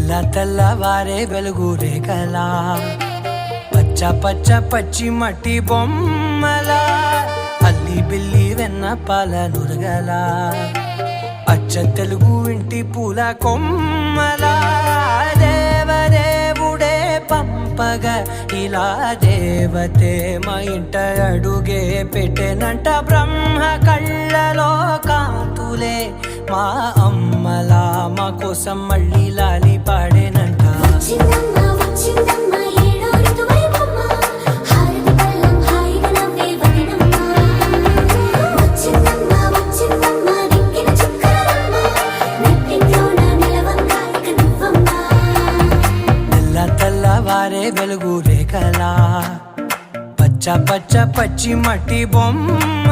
తెల్ల తెల్లవారే వెలుగు రేఖలా పచ్చ పచ్చ పచ్చి మట్టి బొమ్మలా అల్లి బిల్లి వెన్న పాల నురగలా అచ్చ తెలుగు ఇంటి పూల కొమ్మలా దేవదేవుడే పంపగా ఇలా దేవతే మా ఇంట అడుగే పెట్టెనంట బ్రహ్మ కళ్ళలో కాంతులే మా అమ్మలా మా కోసం మళ్ళీ లాలి పాడేనంట. తెల్లవారే వెలుగు రేఖలా పచ్చ పచ్చ పచ్చి మట్టి బొమ్మ